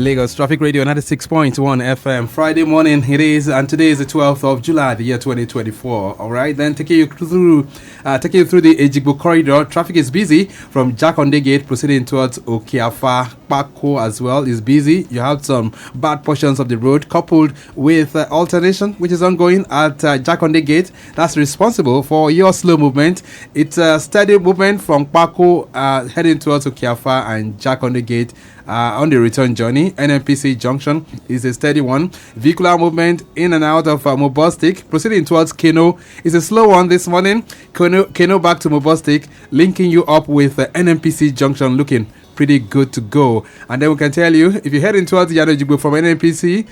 Lagos Traffic Radio 96.1 FM. Friday morning it is, and today is the 12th of July, the year 2024. All right, then taking you through the Ejigbo corridor. Traffic is busy from Jakonde Gate proceeding towards Okiafa. Pako as well is busy. You have some bad portions of the road coupled with alternation, which is ongoing at Jakonde Gate. That's responsible for your slow movement. It's a steady movement from Pako heading towards Okiafa and Jakonde Gate. On the return journey, NNPC junction is a steady one. Vehicular movement in and out of Mobostic proceeding towards Keno is a slow one this morning. Keno back to Mobostic, linking you up with NNPC junction, looking pretty good to go. And then we can tell you, if you're heading towards Yanojigbo from NNPC,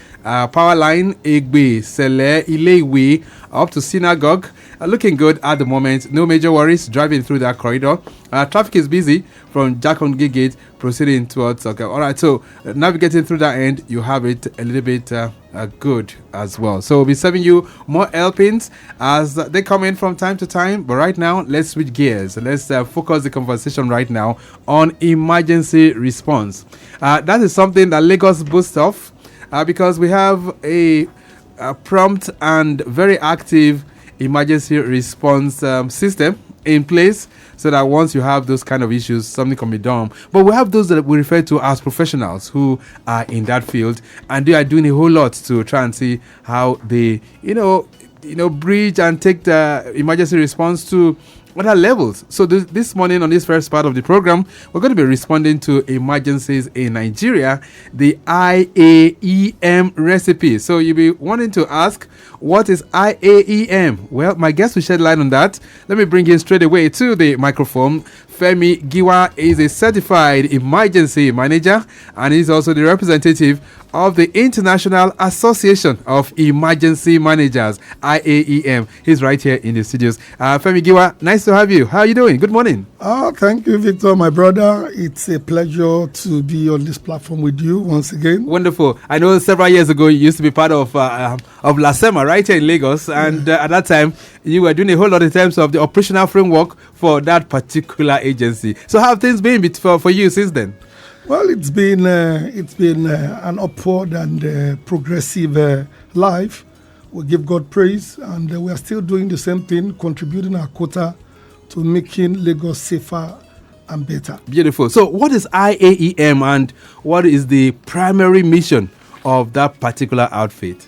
power line, Egbe, Sele, Ilewe, up to Synagogue, looking good at the moment. No major worries driving through that corridor. Traffic is busy from Jakonde Gate proceeding towards all right, so navigating through that end, you have it a little bit good as well. So we'll be serving you more helpings as they come in from time to time. But right now, let's switch gears. Let's focus the conversation right now on emergency response. That is something that Lagos boasts of because we have a prompt and very active emergency response system in place, so that once you have those kind of issues, something can be done. But we have those that we refer to as professionals who are in that field, and they are doing a whole lot to try and see how they, bridge and take the emergency response to other levels. So this morning on this first part of the program, we're going to be responding to emergencies in Nigeria, the IAEM recipe. So you'll be wanting to ask, what is IAEM? Well, my guest will shed light on that. Let me bring in straight away to the microphone. Femi Giwa is a certified emergency manager, and he's also the representative of the International Association of Emergency Managers, IAEM. He's right here in the studios. Femi Giwa, nice to have you. How are you doing? Good morning. Thank you, Victor, my brother. It's a pleasure to be on this platform with you once again. Wonderful. I know several years ago you used to be part of LASEMA right here in Lagos, and at that time you were doing a whole lot in terms of the operational framework for that particular agency. So how have things been for you since then? Well, it's been an upward and progressive life. We give God praise, and we are still doing the same thing, contributing our quota to making Lagos safer and better. Beautiful. So what is IAEM, and what is the primary mission of that particular outfit?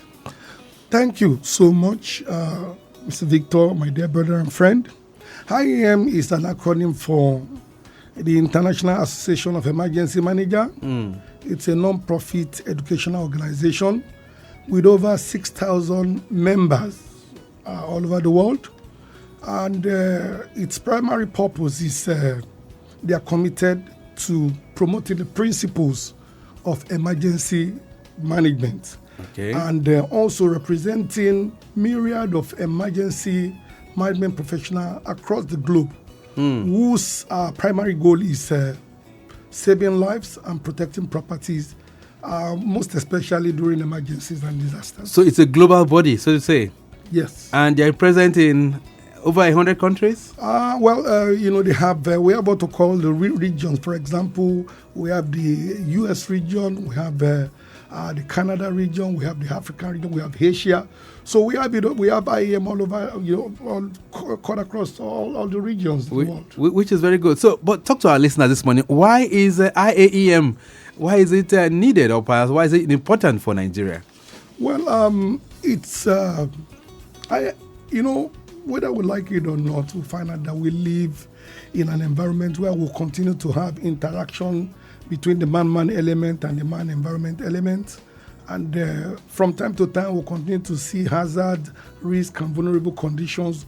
Thank you so much, Mr. Victor, my dear brother and friend. IAEM is an acronym for the International Association of Emergency Managers. It's a non-profit educational organization with over 6,000 members all over the world. And its primary purpose is they are committed to promoting the principles of emergency management. Okay. And also representing myriad of emergency management professionals across the globe whose primary goal is saving lives and protecting properties, most especially during emergencies and disasters. So it's a global body, so to say? Yes. And they're present in over 100 countries? They have, we are about to call the regions. For example, we have the US region, we have the Canada region, we have the African region, we have Asia. So we have IAM all over, all cut across all the regions of the world. Which is very good. So, but talk to our listeners this morning. Why is IAEM, why is it needed, or perhaps why is it important for Nigeria? Well, it's, whether we like it or not, we find out that we live in an environment where we'll continue to have interaction between the man-man element and the man-environment element. And from time to time, we'll continue to see hazard, risk, and vulnerable conditions,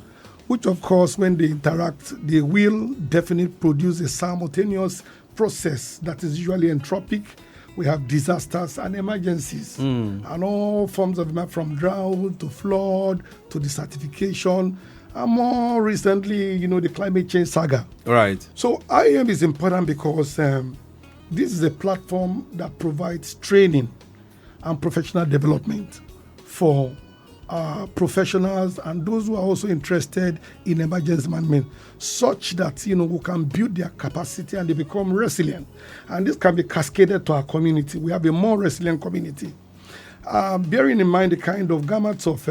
which, of course, when they interact, they will definitely produce a simultaneous process that is usually entropic. We have disasters and emergencies, and all forms of them, from drought to flood to desertification, and more recently, the climate change saga. Right. So IAM is important because this is a platform that provides training and professional development for professionals and those who are also interested in emergency management, such that we can build their capacity and they become resilient. And this can be cascaded to our community. We have a more resilient community. Bearing in mind the kind of gamuts of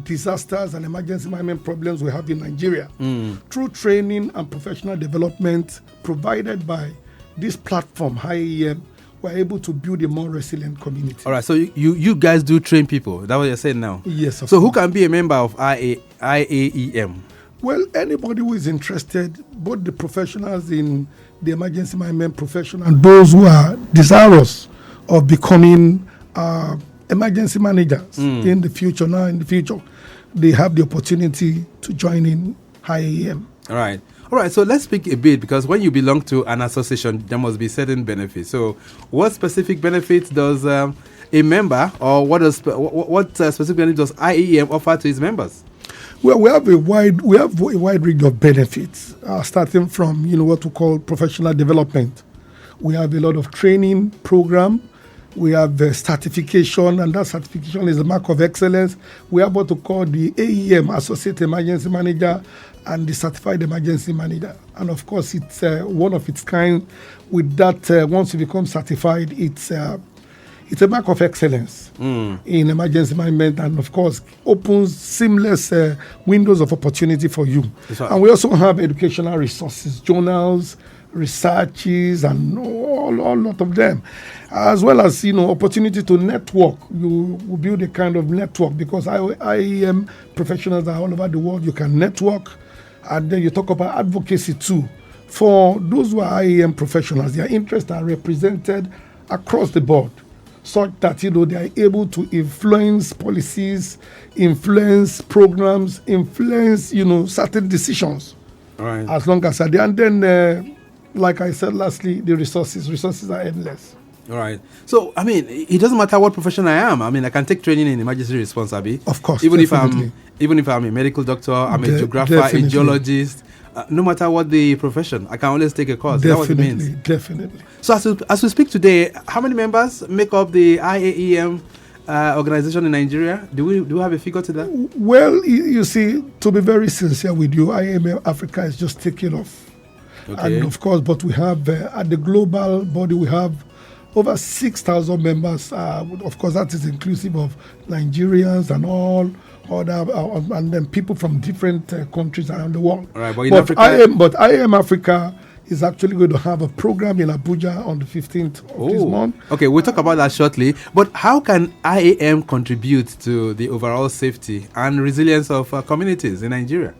disasters and emergency management problems we have in Nigeria, through training and professional development provided by this platform, IAEM, we're able to build a more resilient community. All right, so you guys do train people. That's what you're saying now? Yes. So who can be a member of IAEM? Well, anybody who is interested, both the professionals in the emergency management profession and those who are desirous of becoming emergency managers in the future, they have the opportunity to join in IAEM. All right, so let's speak a bit, because when you belong to an association, there must be certain benefits. So what specific benefits does a member, or what specific benefits does IAEM offer to its members? Well, we have a wide range of benefits, starting from what we call professional development. We have a lot of training program. We have certification, and that certification is a mark of excellence. We have what we call the AEM, Associate Emergency Manager, and the Certified Emergency Manager. And of course, it's one of its kind. With that, once you become certified, it's a mark of excellence in emergency management, and of course, opens seamless windows of opportunity for you. Right. And we also have educational resources, journals, researches, and all lot of them, as well as opportunity to network. You will build a kind of network, because IAEM professionals are all over the world. You can network, and then you talk about advocacy too. For those who are IAEM professionals, their interests are represented across the board, such that they are able to influence policies, influence programs, influence certain decisions. Right. As long as they're there. And then like I said, lastly, the resources are endless. All right. So, I mean, it doesn't matter what profession I am. I mean, I can take training in emergency response, Abi. Of course, even if I'm a medical doctor, I'm a geographer, a geologist. No matter what the profession, I can always take a course. That's what it means. Definitely. So, as we speak today, how many members make up the IAEM organization in Nigeria? Do we have a figure to that? Well, you see, to be very sincere with you, IAEM Africa is just taking off. Okay. And of course, but we have at the global body, we have over 6,000 members. Of course, that is inclusive of Nigerians and all other, and then people from different countries around the world. All right, but IAEM Africa is actually going to have a program in Abuja on the 15th of this month. Okay, we'll talk about that shortly. But how can IAEM contribute to the overall safety and resilience of communities in Nigeria?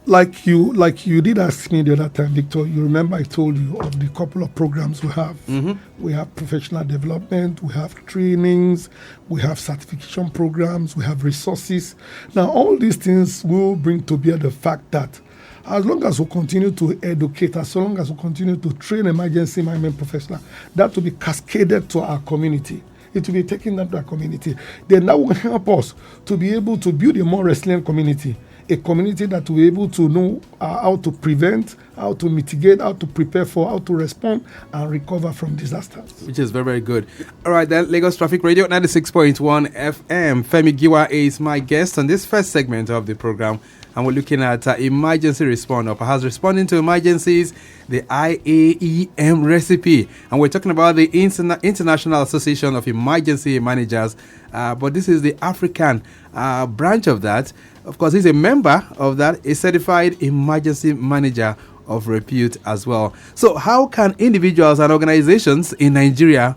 Like you did ask me the other time, Victor, you remember I told you of the couple of programs we have. Mm-hmm. We have professional development, we have trainings, we have certification programs, we have resources. Now, all these things will bring to bear the fact that as long as we continue to educate, as long as we continue to train emergency management professionals, that will be cascaded to our community. It will be taken up to our community. Then that will help us to be able to build a more resilient community. A community that will be able to know how to prevent, how to mitigate, how to prepare for, how to respond and recover from disasters. Which is very, very good. All right, then, Lagos Traffic Radio 96.1 FM. Femi Giwa is my guest on this first segment of the program. And we're looking at emergency response, or perhaps responding to emergencies, the IAEM recipe. And we're talking about the International Association of Emergency Managers. But this is the African branch of that. Of course, he's a member of that, a certified emergency manager of repute as well. So how can individuals and organizations in Nigeria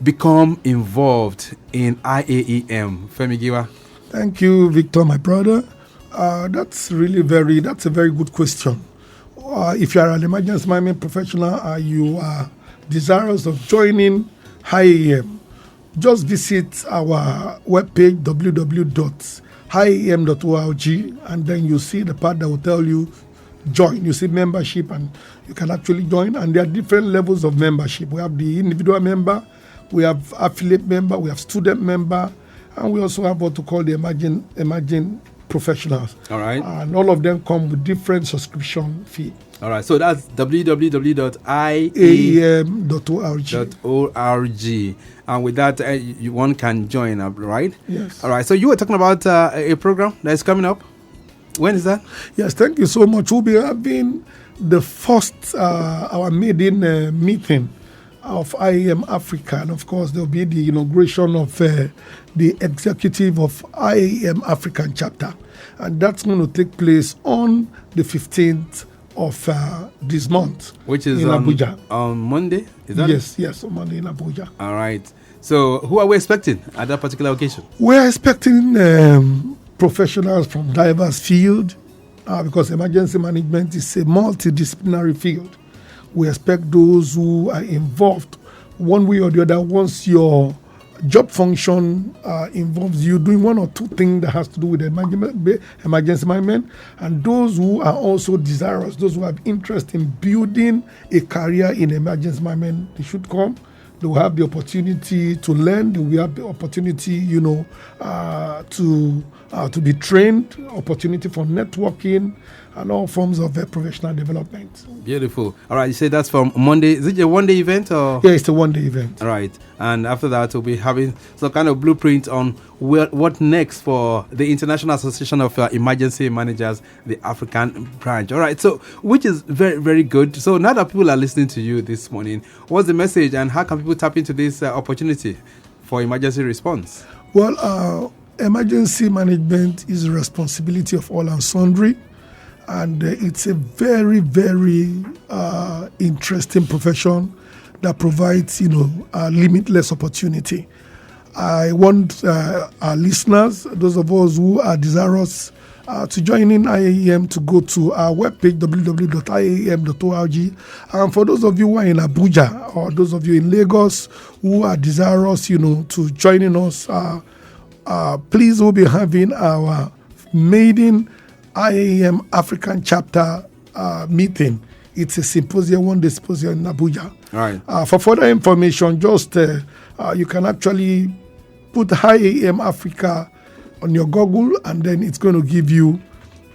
become involved in IAEM? Femi Giwa. Thank you, Victor, my brother. That's a very good question. If you are an emergency management professional and you are desirous of joining IAEM, just visit our webpage, www.iaem.org, and then you see the part that will tell you join. You see membership, and you can actually join. And there are different levels of membership. We have the individual member, we have affiliate member, we have student member, and we also have what we call the emerging professionals. All right. And all of them come with different subscription fee. All right. So that's www.iaem.org. And with that, one can join up, right? Yes. All right. So you were talking about a program that is coming up. When is that? Yes, thank you so much. We'll be having the first, our maiden meeting of IAEM Africa. And of course, there'll be the inauguration of the executive of IAEM African chapter. And that's going to take place on the 15th of this month. Which is in Abuja. On Monday? Is that Yes, on Monday in Abuja. All right. So who are we expecting at that particular occasion? We're expecting professionals from diverse field because emergency management is a multidisciplinary field. We expect those who are involved one way or the other. Once your job function involves you doing one or two things that has to do with emergency management, and those who are also desirous, those who have interest in building a career in emergency management, they should come. They will have the opportunity to learn. They will have the opportunity, to be trained, opportunity for networking, and all forms of professional development. Beautiful. All right, you say that's from Monday. Is it a one-day event or? Yeah, it's a one-day event. All right, and after that, we'll be having some kind of blueprint on what next for the International Association of Emergency Managers, the African branch. All right, so which is very, very good. So now that people are listening to you this morning, what's the message and how can people tap into this opportunity for emergency response? Well, emergency management is the responsibility of all and sundry. And it's a very, very interesting profession that provides, limitless opportunity. I want our listeners, those of us who are desirous to join in IAEM, to go to our webpage, www.iaem.org. And for those of you who are in Abuja or those of you in Lagos who are desirous, to join in us, please, we'll be having our maiden IAEM African chapter meeting. It's a symposium, one-day symposium in Abuja. All right. For further information, just you can actually put IAEM Africa on your Google, and then it's going to give you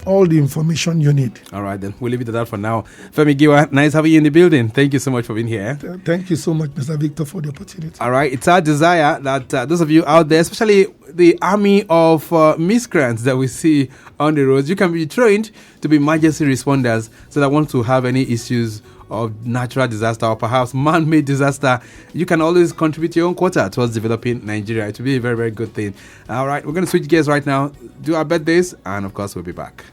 all the information you need. All right, then we'll leave it at that for now. Femi Giwa, nice having you in the building. Thank you so much for being here. Thank you so much, Mr. Victor, for the opportunity. All right, it's our desire that those of you out there, especially the army of miscreants that we see on the roads, you can be trained to be emergency responders so that want to have any issues of natural disaster or perhaps man-made disaster, you can always contribute your own quota towards developing Nigeria. It will be a very, very good thing. All right, we're going to switch gears right now, do our birthdays, and of course, we'll be back.